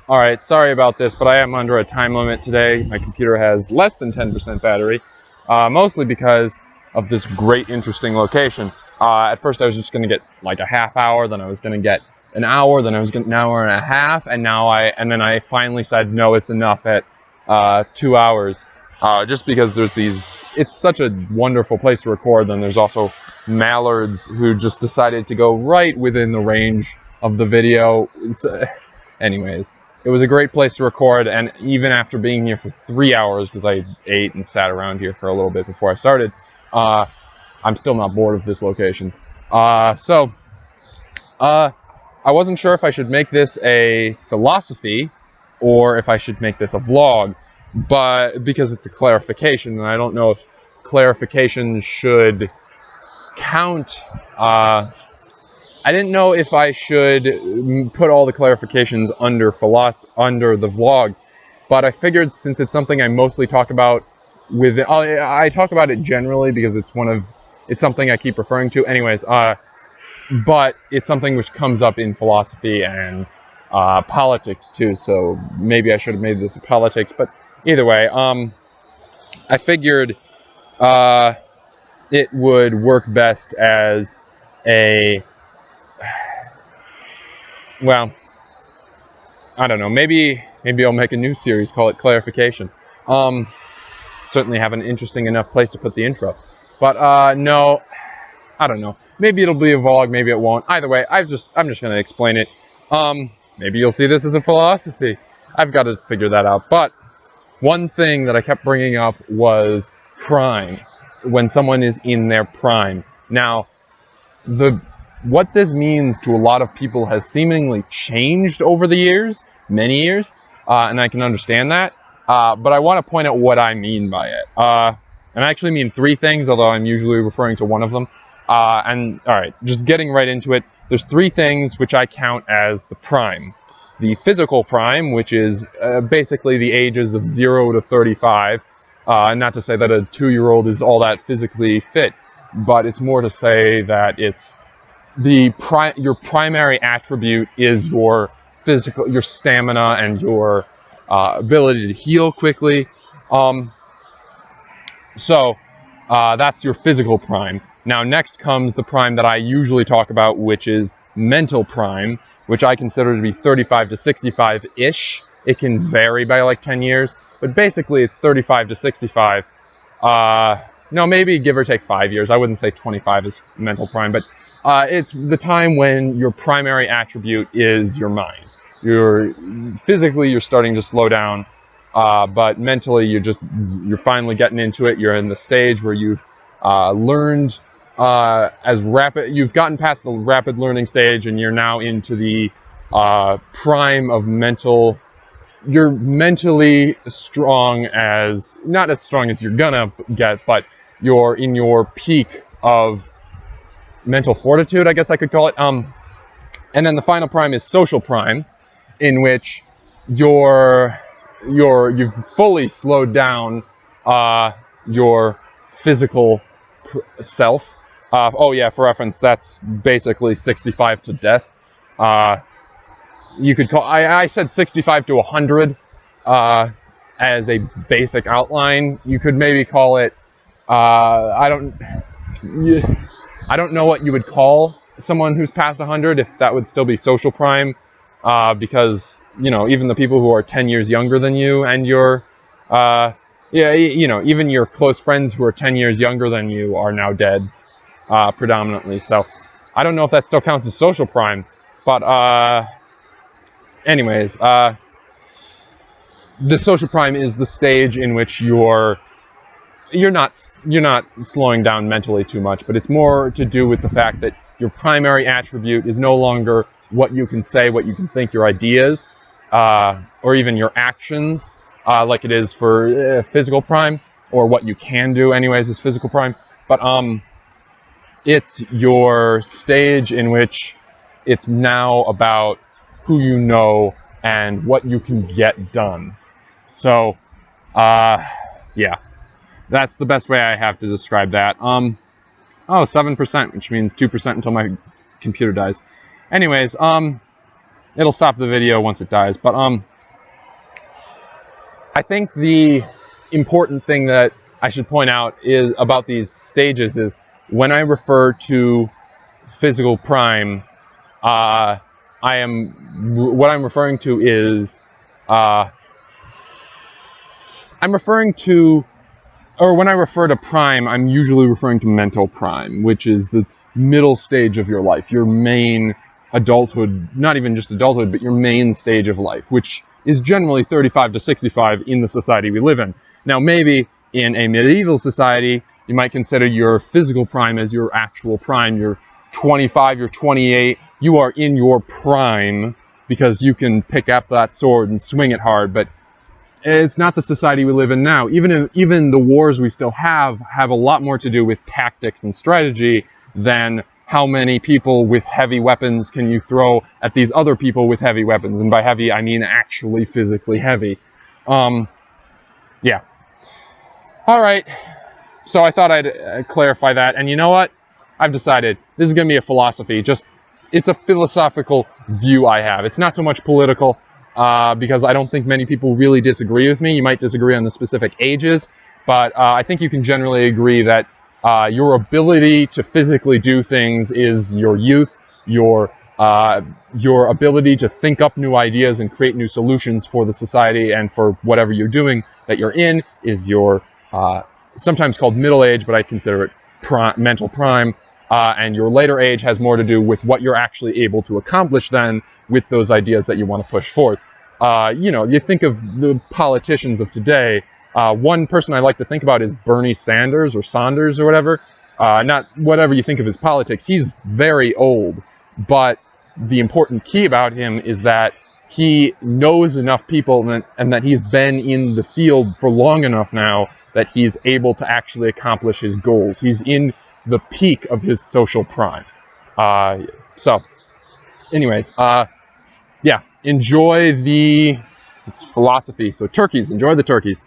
Alright, sorry about this, but I am under a time limit today. My computer has less than 10% battery, mostly because of this great, interesting location. At first I was just going to get like a half hour, then I was going to get an hour, then I was going to an hour and a half, and then I finally said no, it's enough at 2 hours. Just because there's it's such a wonderful place to record. Then there's also mallards who just decided to go right within the range of the video. Anyways, it was a great place to record, and even after being here for 3 hours, because I ate and sat around here for a little bit before I started, I'm still not bored of this location. I wasn't sure if I should make this a philosophy or if I should make this a vlog, but because it's a clarification, and I don't know if clarification should count. I didn't know if I should put all the clarifications under the vlogs, but I figured since it's something I mostly talk about I talk about it generally because it's something I keep referring to. Anyways, but it's something which comes up in philosophy and politics too, so maybe I should have made this a politics, but either way, I figured it would work best as well, I don't know, maybe I'll make a new series, call it Clarification. Certainly have an interesting enough place to put the intro. But no, I don't know. Maybe it'll be a vlog, maybe it won't. Either way, I'm just gonna explain it. Maybe you'll see this as a philosophy. I've got to figure that out. But one thing that I kept bringing up was prime, when someone is in their prime. Now, what this means to a lot of people has seemingly changed over the years, many years, and I can understand that. But I want to point out what I mean by it. And I actually mean three things, although I'm usually referring to one of them. And alright, just getting right into it, there's three things which I count as the prime. The physical prime, which is basically the ages of 0 to 35. Not to say that a 2-year-old is all that physically fit, but it's more to say that it's your primary attribute is your stamina and your ability to heal quickly. That's your physical prime. Now next comes the prime that I usually talk about, which is mental prime, which I consider to be 35 to 65-ish. It can vary by like 10 years, but basically it's 35 to 65. No, maybe give or take 5 years. I wouldn't say 25 is mental prime, but it's the time when your primary attribute is your mind. Physically you're starting to slow down, but mentally you're finally getting into it. You're in the stage where you've learned you've gotten past the rapid learning stage, and you're now into the prime of mental. You're mentally strong, not as strong as you're gonna get, but you're in your peak of mental fortitude, I guess I could call it. And then the final prime is social prime, in which you've fully slowed down your physical self. Oh yeah, for reference, that's basically 65 to death. You could call, I said 65 to 100 as a basic outline. You could maybe call it, I don't know what you would call someone who's past 100, if that would still be social prime, because, even the people who are 10 years younger than you, and even your close friends who are 10 years younger than you are now dead, predominantly. So I don't know if that still counts as social prime, but anyways, the social prime is the stage in which you're not slowing down mentally too much, but it's more to do with the fact that your primary attribute is no longer what you can say, what you can think, your ideas, or even your actions, like it is for physical prime, or what you can do anyways is physical prime, but it's your stage in which it's now about who you know and what you can get done. So, yeah, that's the best way I have to describe that. 7%, which means 2% until my computer dies. Anyways, it'll stop the video once it dies, but I think the important thing that I should point out is about these stages is when I refer to physical prime, what I'm referring to is I'm referring to, or when I refer to prime, I'm usually referring to mental prime, which is the middle stage of your life, your main adulthood, not even just adulthood, but your main stage of life, which is generally 35 to 65 in the society we live in. Now, maybe in a medieval society, you might consider your physical prime as your actual prime. You're 25, you're 28, you are in your prime because you can pick up that sword and swing it hard, but it's not the society we live in now. Even the wars we still have a lot more to do with tactics and strategy than how many people with heavy weapons can you throw at these other people with heavy weapons. And by heavy, I mean actually physically heavy. Yeah. All right. So I thought I'd clarify that. And you know what? I've decided this is going to be a philosophy. It's a philosophical view I have. It's not so much political. Because I don't think many people really disagree with me. You might disagree on the specific ages, but I think you can generally agree that your ability to physically do things is your youth, your ability to think up new ideas and create new solutions for the society and for whatever you're doing that you're in is your, sometimes called middle age, but I consider it mental prime. And your later age has more to do with what you're actually able to accomplish then with those ideas that you want to push forth. You think of the politicians of today. One person I like to think about is Bernie Sanders or Saunders or whatever. Not whatever you think of his politics. He's very old, but the important key about him is that he knows enough people and that he's been in the field for long enough now that he's able to actually accomplish his goals. He's in the peak of his social prime. So, anyways, yeah, enjoy it's philosophy. So turkeys, enjoy the turkeys.